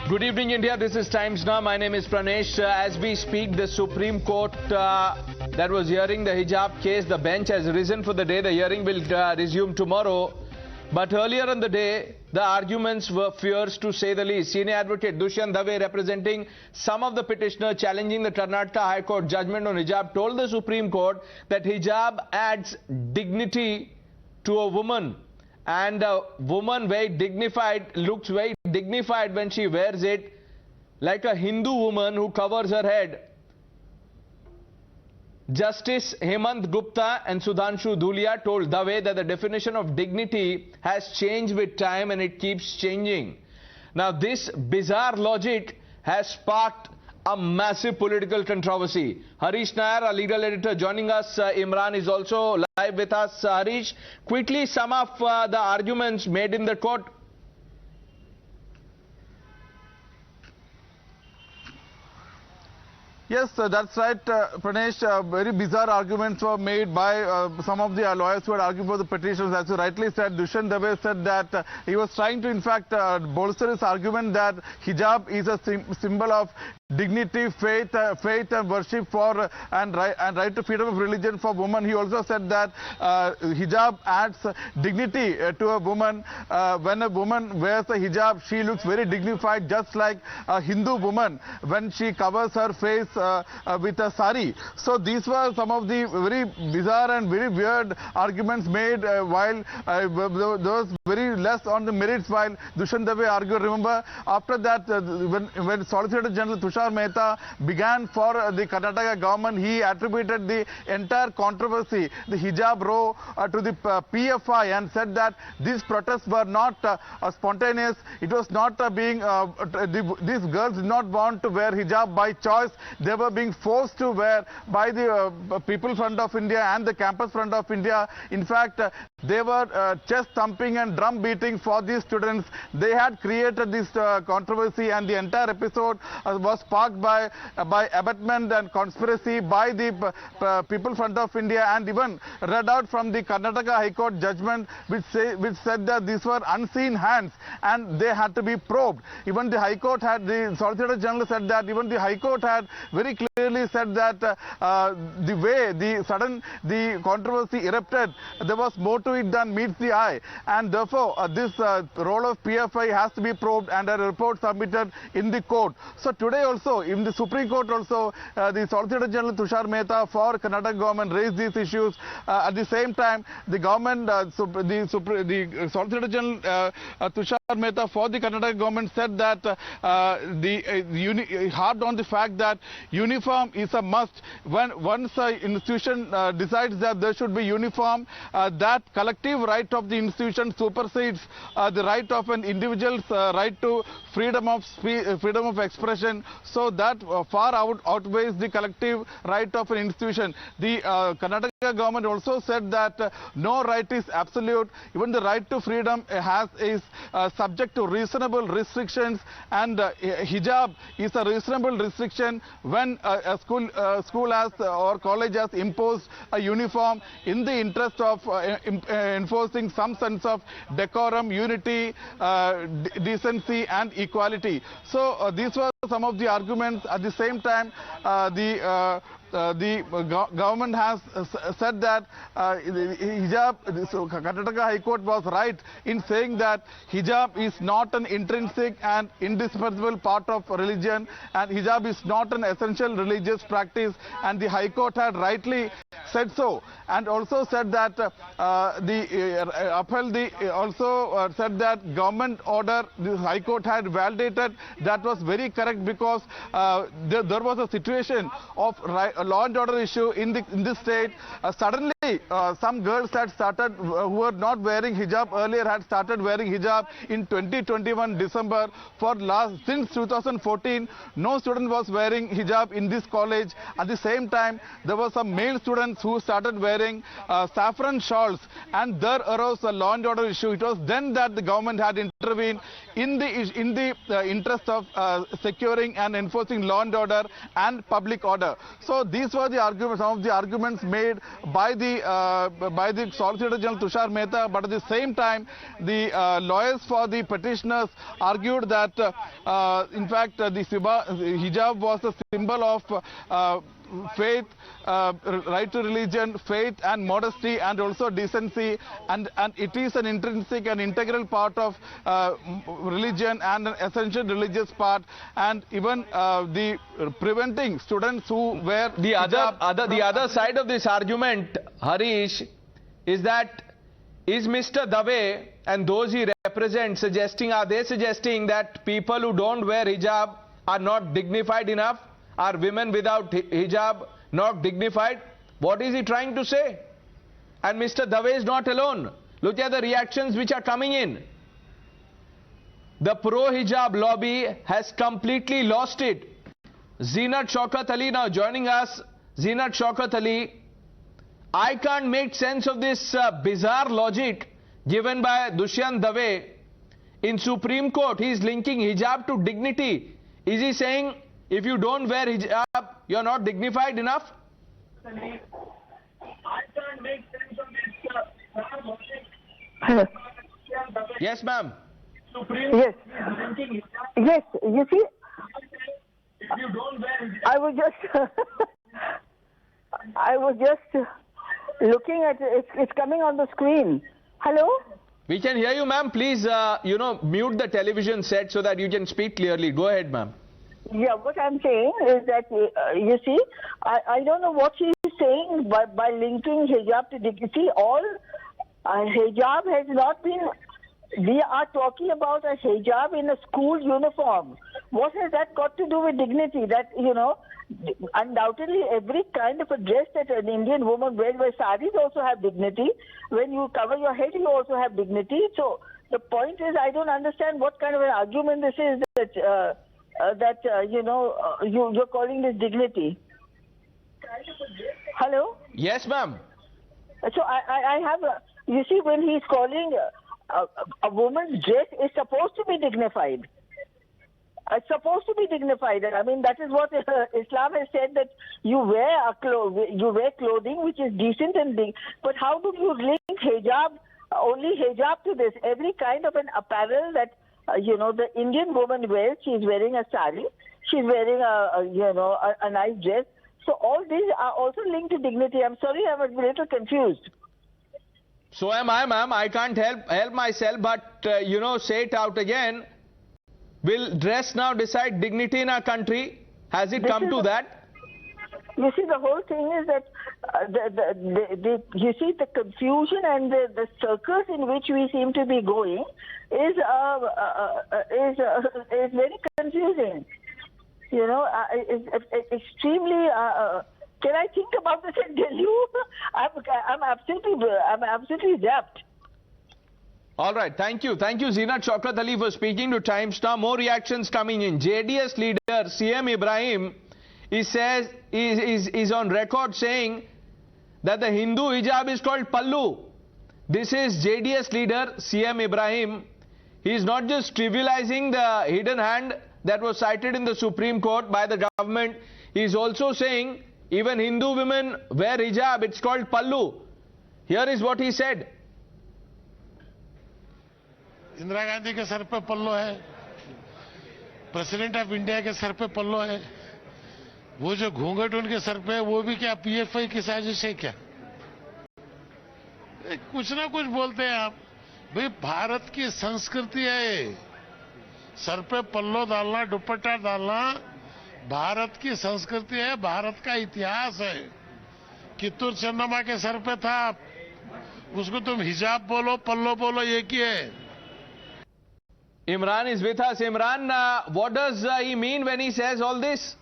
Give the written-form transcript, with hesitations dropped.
Good evening, India. This is Times Now. My name is Pranesh. As we speak, the Supreme Court that was hearing the hijab case, the bench has risen for the day. The hearing will resume tomorrow. But earlier in the day, the arguments were fierce to say the least. Senior advocate Dushyant Dave, representing some of the petitioners challenging the Karnataka High Court judgment on hijab, told the Supreme Court that hijab adds dignity to a woman. And a woman very dignified, looks very dignified when she wears it, like a Hindu woman who covers her head. Justice Hemant, Gupta and Sudhanshu Dhulia told Dawe that the definition of dignity has changed with time and it keeps changing. Now this bizarre logic has sparked a massive political controversy. Harish Nair, our legal editor, joining us. Imran is also live with us. Harish, quickly sum up the arguments made in the court. Yes, that's right, Pranesh. Very bizarre arguments were made by some of the lawyers who had argued for the petitions. As you rightly said, Dushyant Dave said that he was trying to, in fact, bolster his argument that hijab is a symbol of dignity, faith and worship for and right to freedom of religion for women. He also said that hijab adds dignity to a woman. When a woman wears a hijab, she looks very dignified, just like a Hindu woman when she covers her face with a sari. So these were some of the very bizarre and very weird arguments made while there was very less on the merits while Dushyant Dave argued. Remember, after that, when Solicitor General Tushar Mehta began for the Karnataka government, he attributed the entire controversy, the hijab row, to the PFI and said that these protests were not spontaneous. It was not these girls did not want to wear hijab by choice. They were being forced to wear by the People Front of India and the Campus Front of India. In fact, they were chest thumping and drum beating for these students. They had created this controversy, and the entire episode was sparked by abetment and conspiracy by the People Front of India, and even read out from the Karnataka High Court judgment which said that these were unseen hands and they had to be probed. Even the High Court had, the Solicitor General said that even the High Court had very clearly said that the way the controversy erupted, there was more to it than meets the eye, and therefore this role of PFI has to be probed and a report submitted in the court. So today also, in the Supreme Court also, the Solicitor General Tushar Mehta for Karnataka government raised these issues. At the same time, the government, the Solicitor General Tushar Mehta for the Karnataka government said that harped on the fact that uniform is a must. Once an institution decides that there should be uniform, that collective right of the institution supersedes the right of an individual's right to freedom of expression. So that far outweighs the collective right of an institution. The Karnataka government also said that no right is absolute. Even the right to freedom is subject to reasonable restrictions, and hijab is a reasonable restriction when a school has or college has imposed a uniform in the interest of enforcing some sense of decorum, unity, decency and equality. So these were some of the arguments. At the same time, the government has said that hijab, so Karnataka High Court was right in saying that hijab is not an intrinsic and indispensable part of religion, and hijab is not an essential religious practice, and the High Court had rightly said so, and also said that said that government order the High Court had validated, that was very correct, because there was a situation of law and order issue in this state. Suddenly some girls had started who were not wearing hijab earlier had started wearing hijab in 2021 December. Since 2014 no student was wearing hijab in this college. At the same time, there were some male students who started wearing saffron shawls, and there arose a law and order issue. It was then that the government had intervened in the interest of securing and enforcing law and order and public order. So these were the arguments, some of the arguments made by the the Solicitor General Tushar Mehta, but at the same time, the lawyers for the petitioners argued that, in fact, the hijab was a symbol of faith, right to religion, faith and modesty, and also decency, and it is an intrinsic and integral part of religion and an essential religious part, and even the preventing students who wear the other side of this argument, Harish, is that is Mr. Dawe and those he represents are they suggesting that people who don't wear hijab are not dignified enough? Are women without hijab not dignified? What is he trying to say? And Mr. Dawe is not alone. Look at the reactions which are coming in. The pro-hijab lobby has completely lost it. Zeenat Shaukat Ali now joining us. Zeenat Shaukat Ali, I can't make sense of this bizarre logic given by Dushyant Dave. In Supreme Court, he is linking hijab to dignity. Is he saying if you don't wear hijab, you're not dignified enough? I can't make sense of this. Hello. Yes, ma'am. Yes. Yes, you see, If you don't wear hijab, I was just looking at it. It's coming on the screen. Hello? We can hear you, ma'am. Please, mute the television set so that you can speak clearly. Go ahead, ma'am. Yeah, what I'm saying is that, you see, I don't know what she's saying by linking hijab to dignity. All hijab has not been, we are talking about a hijab in a school uniform. What has that got to do with dignity? That, undoubtedly every kind of a dress that an Indian woman wears, where saris also have dignity. When you cover your head, you also have dignity. So the point is, I don't understand what kind of an argument this is that, you're calling this dignity. Hello? Yes, ma'am. So I have, you see, when he's calling a woman's dress is supposed to be dignified. It's supposed to be dignified. I mean, that is what Islam has said, that you wear clothing which is decent and big. But how do you link hijab, only hijab, to this? Every kind of an apparel that the Indian woman wears, she's wearing a sari, she's wearing a nice dress. So all these are also linked to dignity. I'm sorry, I was a little confused. So am I, ma'am. I can't help myself, but say it out again. Will dress now decide dignity in our country? Has it come to that? You see, the whole thing is that you see, the confusion and the circus in which we seem to be going is very confusing. It's extremely. Can I think about this and tell you? I'm absolutely zapped. All right, thank you. Thank you, Zeenat Shaukat Ali, for speaking to Times Now. More reactions coming in. JDS leader CM Ibrahim is on record saying that the Hindu hijab is called pallu. This is JDS leader CM Ibrahim. He is not just trivializing the hidden hand that was cited in the Supreme Court by the government. He is also saying even Hindu women wear hijab. It's called pallu. Here is what he said. Indira Gandhi के sir पे पल्लो है, president of India के sir पे पल्लो है, वो जो घूंघट उनके सर पे है वो भी क्या पीएफआई की साजिश है क्या? कुछ ना कुछ बोलते हैं आप. भाई भारत की संस्कृति है, सर पे पल्लो डालना, दुपट्टा डालना भारत की संस्कृति है, भारत का इतिहास है. कित्तूर चन्नम्मा के सर पे था, उसको तुम हिजाब बोलो, पल्लो बोलो, एक ही है. Imran is with us. Imran, what does he mean when he says all this?